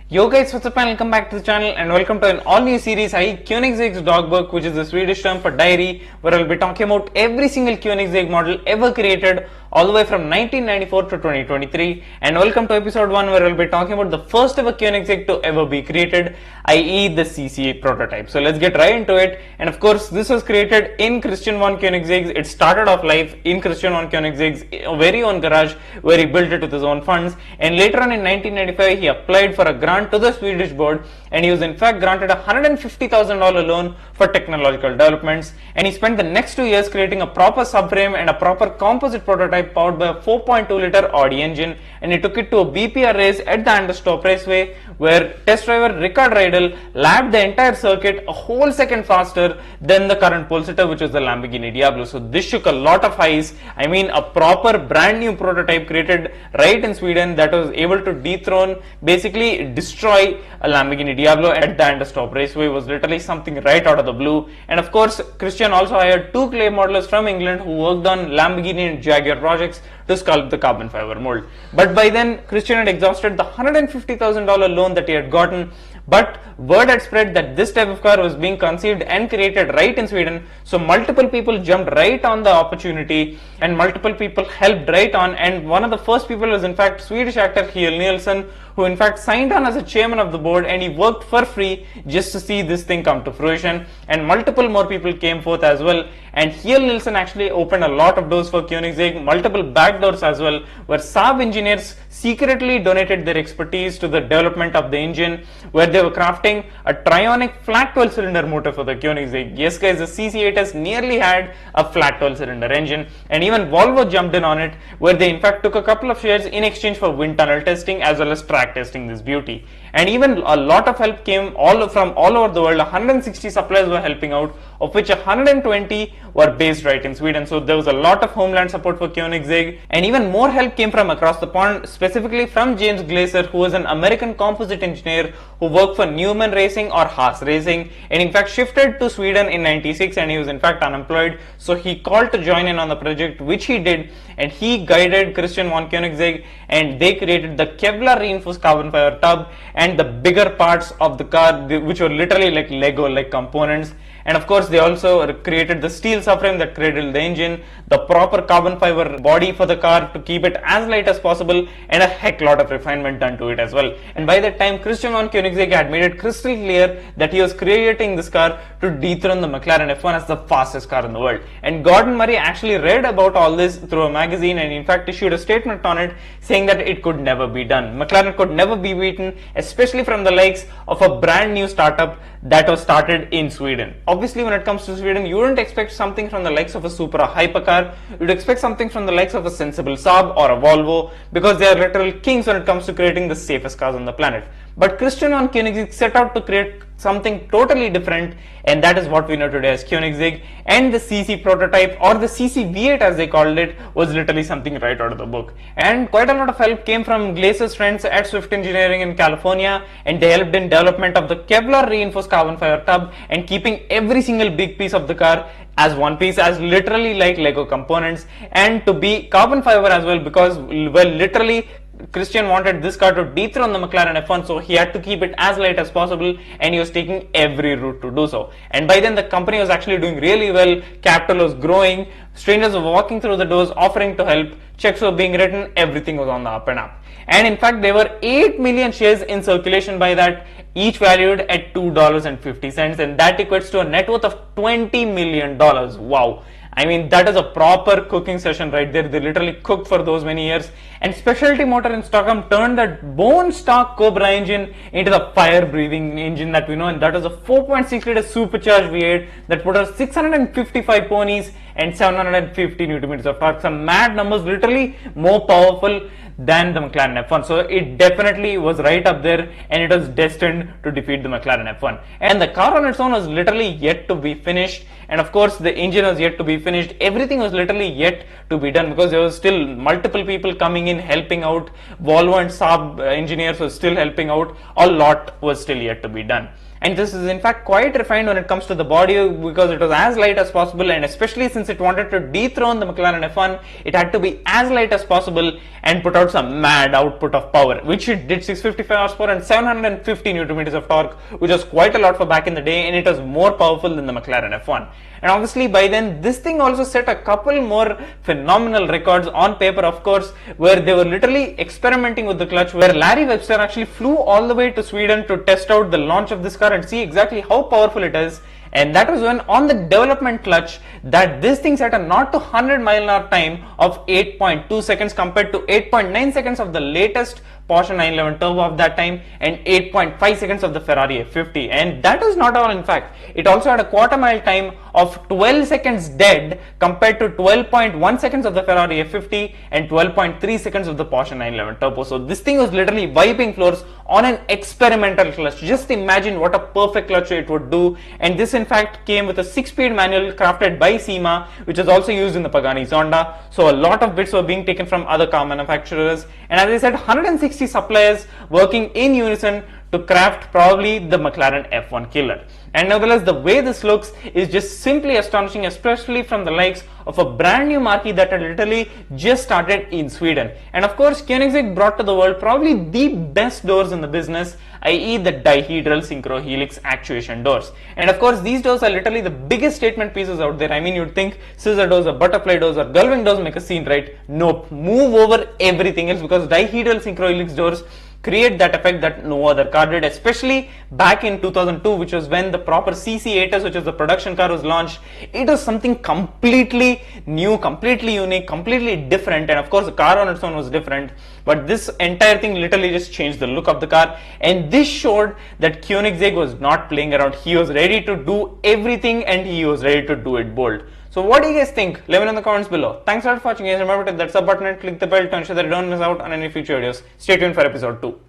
Yo guys, what's up and welcome back to the channel and welcome to an all new series Koenigsegg'S Dagbok, which is the Swedish term for diary, where I'll be talking about every single Koenigsegg model ever created all the way from 1994 to 2023. And welcome to episode 1, where I'll be talking about the first ever Koenigsegg to ever be created, i.e. the CC prototype. So let's get right into it. And of course, this was created in Christian von Koenigsegg's. It started off life in Christian von Koenigsegg's very own garage, where he built it with his own funds. And later on in 1995, he applied for a grant to the Swedish board, and he was in fact granted a $150,000 loan for technological developments. And he spent the next 2 years creating a proper subframe and a proper composite prototype powered by a 4.2 liter Audi engine, and he took it to a BPR race at the Anderstorp raceway, where test driver Rickard Riedel lapped the entire circuit a whole second faster than the current pole sitter, which was the Lamborghini Diablo. So this shook a lot of highs. I mean, a proper brand new prototype created right in Sweden that was able to dethrone, basically destroy a Lamborghini Diablo at the Anderstorp raceway was literally something right out of the blue. And of course, Christian also hired 2 clay modelers from England who worked on Lamborghini and Jaguar projects to sculpt the carbon fiber mold. But by then, Christian had exhausted the $150,000 loan that he had gotten. But word had spread that this type of car was being conceived and created right in Sweden, so multiple people jumped right on the opportunity and multiple people helped right on. And one of the first people was in fact Swedish actor Kjell Nielsen, who in fact signed on as a chairman of the board, and he worked for free just to see this thing come to fruition. And multiple more people came forth as well. And Kjell Nielsen actually opened a lot of doors for Koenigsegg, multiple back doors as well, where Saab engineers secretly donated their expertise to the development of the engine, where they were crafting a trionic flat 12 cylinder motor for the Koenigsegg. Yes guys, the CC8S nearly had a flat 12 cylinder engine, and even Volvo jumped in on it, where they in fact took a couple of shares in exchange for wind tunnel testing as well as track testing this beauty. And even a lot of help came from all over the world. 160 suppliers were helping out, of which 120 were based right in Sweden. So there was a lot of homeland support for Koenigsegg, and even more help came from across the pond, specifically from James Glaser, who was an American composite engineer who worked for Newman Racing or Haas Racing, and in fact shifted to Sweden in '96, and he was in fact unemployed. So he called to join in on the project, which he did, and he guided Christian von Koenigsegg, and they created the Kevlar reinforced carbon fiber tub and the bigger parts of the car, which were literally like Lego like components. And of course, they also created the steel subframe that cradled the engine, the proper carbon fiber body for the car to keep it as light as possible, and a heck lot of refinement done to it as well. And by that time, Christian von Koenigsegg had made it crystal clear that he was creating this car to dethrone the McLaren F1 as the fastest car in the world. And Gordon Murray actually read about all this through a magazine, and in fact issued a statement on it saying that it could never be done. McLaren could never be beaten, especially from the likes of a brand new startup that was started in Sweden. Obviously, when it comes to Sweden, you wouldn't expect something from the likes of a Supra hypercar. You'd expect something from the likes of a sensible Saab or a Volvo, because they are literal kings when it comes to creating the safest cars on the planet. But Christian von Koenigsegg set out to create something totally different, and that is what we know today as Koenigsegg. And the CC prototype, or the CC V8 as they called it, was literally something right out of the book. And quite a lot of help came from Glaser's friends at Swift Engineering in California, and they helped in development of the Kevlar reinforced carbon fiber tub and keeping every single big piece of the car as one piece, as literally like Lego components, and to be carbon fiber as well, because well, literally Christian wanted this car to dethrone the McLaren F1, so he had to keep it as light as possible, and he was taking every route to do so. And by then, the company was actually doing really well, capital was growing, strangers were walking through the doors offering to help, checks were being written, everything was on the up and up. And in fact, there were 8 million shares in circulation by that, each valued at $2.50, and that equates to a net worth of $20 million. Wow. I mean, that is a proper cooking session right there. They literally cooked for those many years. And Specialty Motor in Stockholm turned that bone stock Cobra engine into the fire breathing engine that we know, and that was a 4.6 liter supercharged V8 that put out 655 ponies and 750 Newton meters of torque. Some mad numbers, literally more powerful than the McLaren F1. So it definitely was right up there, and it was destined to defeat the McLaren F1. And the car on its own was literally yet to be finished, and of course the engine was yet to be finished. Everything was literally yet to be done, because there was still multiple people coming in helping out. Volvo and Saab engineers were still helping out. A lot was still yet to be done. And this is in fact quite refined when it comes to the body, because it was as light as possible, and especially since since it wanted to dethrone the McLaren F1, it had to be as light as possible and put out some mad output of power, which it did. 655 horsepower and 750 Newton meters of torque, which was quite a lot for back in the day, and it was more powerful than the McLaren F1. And obviously by then this thing also set a couple more phenomenal records on paper, of course, where they were literally experimenting with the clutch, where Larry Webster actually flew all the way to Sweden to test out the launch of this car and see exactly how powerful it is. And that was when on the development clutch that this thing set a 0 to 100 mile an hour time of 8.2 seconds compared to 8.9 seconds of the latest Porsche 911 Turbo of that time and 8.5 seconds of the Ferrari F50. And that is not all, in fact. It also had a quarter mile time of 12 seconds dead compared to 12.1 seconds of the Ferrari F50 and 12.3 seconds of the Porsche 911 Turbo. So this thing was literally wiping floors on an experimental clutch. Just imagine what a perfect clutch it would do. And this in fact came with a 6-speed manual crafted by SEMA, which is also used in the Pagani Zonda. So a lot of bits were being taken from other car manufacturers. And as I said, 160 suppliers working in unison to craft probably the McLaren F1 killer. And nevertheless, the way this looks is just simply astonishing, especially from the likes of a brand new marquee that had literally just started in Sweden. And of course, Koenigsegg brought to the world probably the best doors in the business, i.e. the dihedral synchro-helix actuation doors. And of course, these doors are literally the biggest statement pieces out there. I mean, you'd think scissor doors or butterfly doors or gullwing doors make a scene, right? Nope, move over everything else, because dihedral synchro-helix doors create that effect that no other car did, especially back in 2002, which was when the proper CC8S, which was the production car, was launched. It was something completely new, completely unique, completely different, and of course the car on its own was different, but this entire thing literally just changed the look of the car. And this showed that Koenigsegg was not playing around. He was ready to do everything, and he was ready to do it bold. So what do you guys think? Let me know in the comments below. Thanks a lot for watching, guys. Remember to hit that sub button and click the bell to ensure that you don't miss out on any future videos. Stay tuned for episode 2.